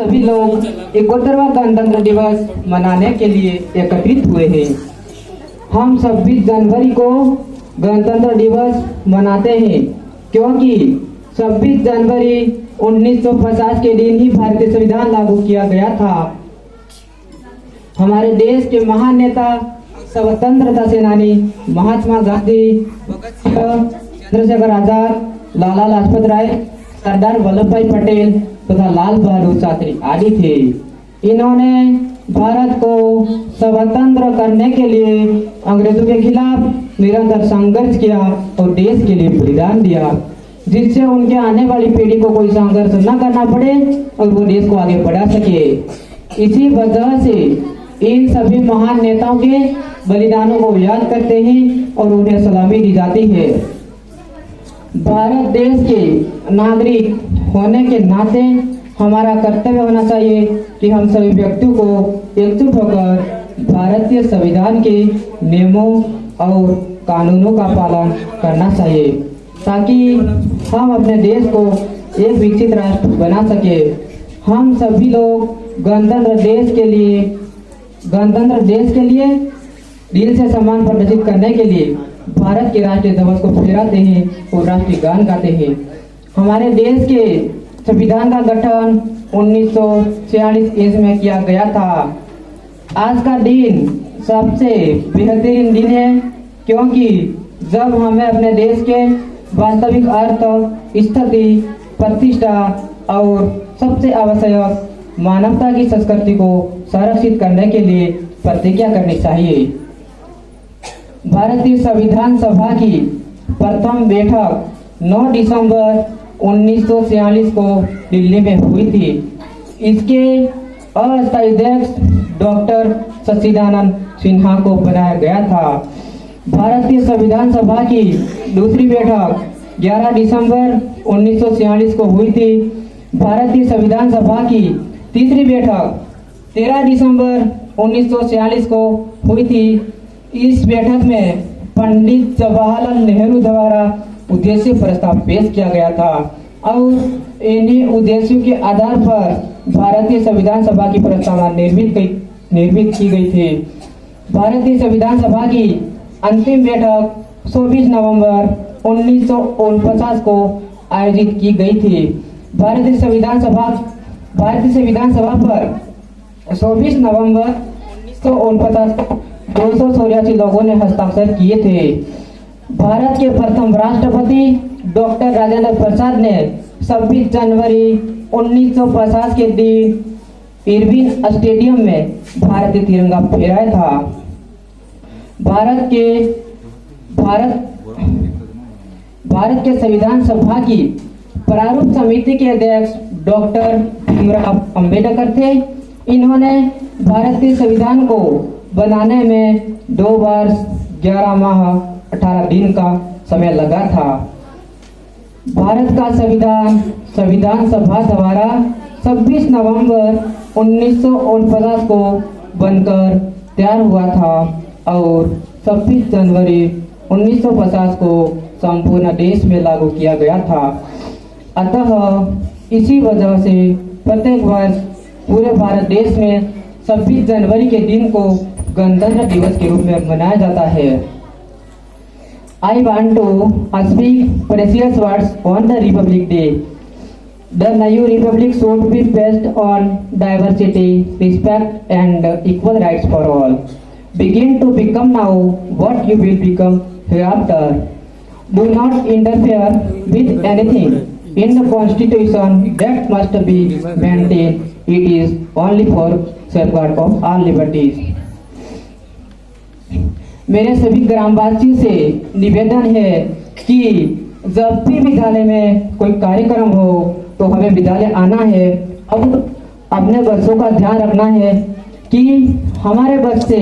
सभी लोग 71वां गणतंत्र दिवस मनाने के लिए एकत्रित हुए हैं। हम 26 जनवरी को गणतंत्र दिवस मनाते हैं क्योंकि 26 जनवरी 1950 के दिन ही भारतीय संविधान लागू किया गया था। हमारे देश के महान नेता स्वतंत्रता सेनानी महात्मा गांधी, चंद्रशेखर आजाद, लाला लाजपत राय, सरदार वल्लभ भाई पटेल तथा लाल बहादुर शास्त्री आदि थे। इन्होंने भारत को स्वतंत्र करने के लिए अंग्रेजों के खिलाफ निरंतर संघर्ष किया और देश के लिए बलिदान दिया, जिससे उनके आने वाली पीढ़ी को कोई संघर्ष न करना पड़े और वो देश को आगे बढ़ा सके। इसी वजह से इन सभी महान नेताओं के बलिदानों को याद करते हैं और उन्हें सलामी दी जाती है। भारत देश के नागरिक होने के नाते हमारा कर्तव्य होना चाहिए कि हम सभी व्यक्तियों को एकजुट होकर भारतीय संविधान के नियमों और कानूनों का पालन करना चाहिए ताकि हम अपने देश को एक विकसित राष्ट्र बना सके। हम सभी लोग गणतंत्र देश के लिए दिल से सम्मान प्रदर्शित करने के लिए भारत के राष्ट्रीय ध्वज को फहराते हैं और राष्ट्रीय गान गाते हैं। हमारे देश के संविधान का गठन 1946 ईस्वी में किया गया था। आज का दिन सबसे बेहतरीन दिन है क्योंकि जब हमें अपने देश के वास्तविक अर्थ, स्थिति, प्रतिष्ठा और सबसे आवश्यक मानवता की संस्कृति को संरक्षित करने के लिए प्रतिज्ञा करनी चाहिए। भारतीय संविधान सभा की प्रथम बैठक 9 दिसंबर 1946 को दिल्ली में हुई थी। इसके अस्थायी अध्यक्ष डॉक्टर सच्चिदानंद सिन्हा को बनाया गया था। भारतीय संविधान सभा की दूसरी बैठक 11 दिसंबर 1946 को हुई थी। भारतीय संविधान सभा की तीसरी बैठक 13 दिसंबर 1946 को हुई थी। इस बैठक में पंडित जवाहरलाल नेहरू द्वारा उद्देश्य प्रस्ताव पेश किया गया था और इन्हीं उद्देश्यों के आधार पर भारतीय संविधान सभा की प्रस्तावना निर्मित की गई थी। भारतीय संविधान सभा की अंतिम बैठक 24 नवंबर 1949 को आयोजित की गई थी। भारतीय संविधान सभा पर 24 नवंबर 1949 को 284 लोगों ने हस्ताक्षर किए थे। भारत के प्रथम राष्ट्रपति डॉक्टर राजेंद्र प्रसाद ने 26 जनवरी 1950 के दिन इरविन स्टेडियम में भारतीय तिरंगा फहराया था। भारत के संविधान सभा की प्रारूप समिति के अध्यक्ष डॉक्टर भीमराव अंबेडकर थे। इन्होंने भारतीय संविधान को बनाने में 2 वर्ष 11 माह 18 दिन का समय लगा था। भारत का संविधान सभा द्वारा 26 नवंबर 1949 को बनकर तैयार हुआ था और 26 जनवरी 1950 को संपूर्ण देश में लागू किया गया था। अतः इसी वजह से प्रत्येक वर्ष पूरे भारत देश में 26 जनवरी के दिन को गणतंत्र दिवस के रूप में मनाया जाता है। I want to speak precious words on the Republic Day. The new republic should be based on diversity, respect and equal rights for all. Begin to become now what you will become hereafter. Do not interfere with anything in the constitution that must be maintained. It is only for safeguard of all liberties. मेरे सभी ग्रामवासियों से निवेदन है कि जब भी विद्यालय में कोई कार्यक्रम हो तो हमें विद्यालय आना है। अब अपने बच्चों का ध्यान रखना है कि हमारे बच्चे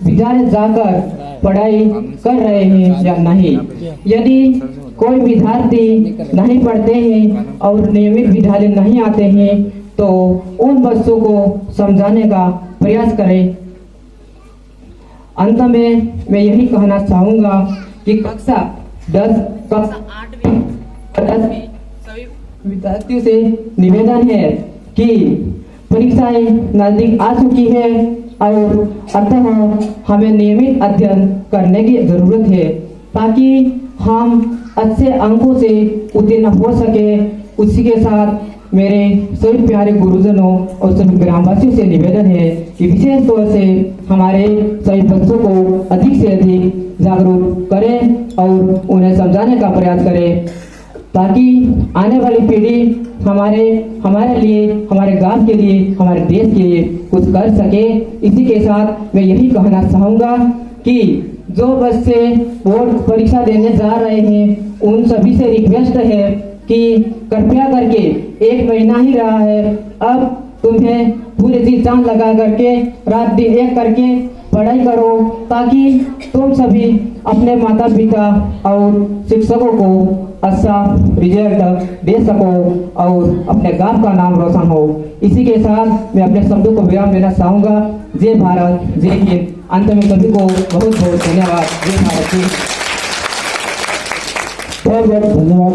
विद्यालय जाकर पढ़ाई कर रहे हैं या नहीं। यदि कोई विद्यार्थी नहीं पढ़ते हैं और नियमित विद्यालय नहीं आते हैं तो उन बच्चों को समझाने का प्रयास करें। अंत में मैं यही कहना चाहूँगा कि कक्षा 8वीं सभी विद्यार्थियों से निवेदन है कि परीक्षाएं नजदीक आ चुकी है और अतः हमें नियमित अध्ययन करने की जरूरत है ताकि हम अच्छे अंकों से उत्तीर्ण हो सके। उसी के साथ मेरे सभी प्यारे गुरुजनों और सभी ग्रामवासियों से निवेदन है कि विशेष तौर से हमारे सभी बच्चों को अधिक से अधिक जागरूक करें और उन्हें समझाने का प्रयास करें ताकि आने वाली पीढ़ी हमारे लिए, हमारे गांव के लिए, हमारे देश के लिए कुछ कर सके। इसी के साथ मैं यही कहना चाहूँगा कि जो बच्चे बोर्ड परीक्षा देने जा रहे हैं उन सभी से रिक्वेस्ट है कि कृपया करके 1 महीना ही रहा है, अब तुम्हें पूरे जी जान लगा करके रात दिन एक करके पढ़ाई करो ताकि तुम सभी अपने माता पिता और शिक्षकों को अच्छा रिजल्ट दे सको और अपने गांव का नाम रोशन हो। इसी के साथ मैं अपने शब्दों को विराम देना चाहूँगा। जय भारत, जय हिंद। अंत में सभी को बहुत बहुत धन्यवाद। जय भारत जी। बहुत बहुत धन्यवाद।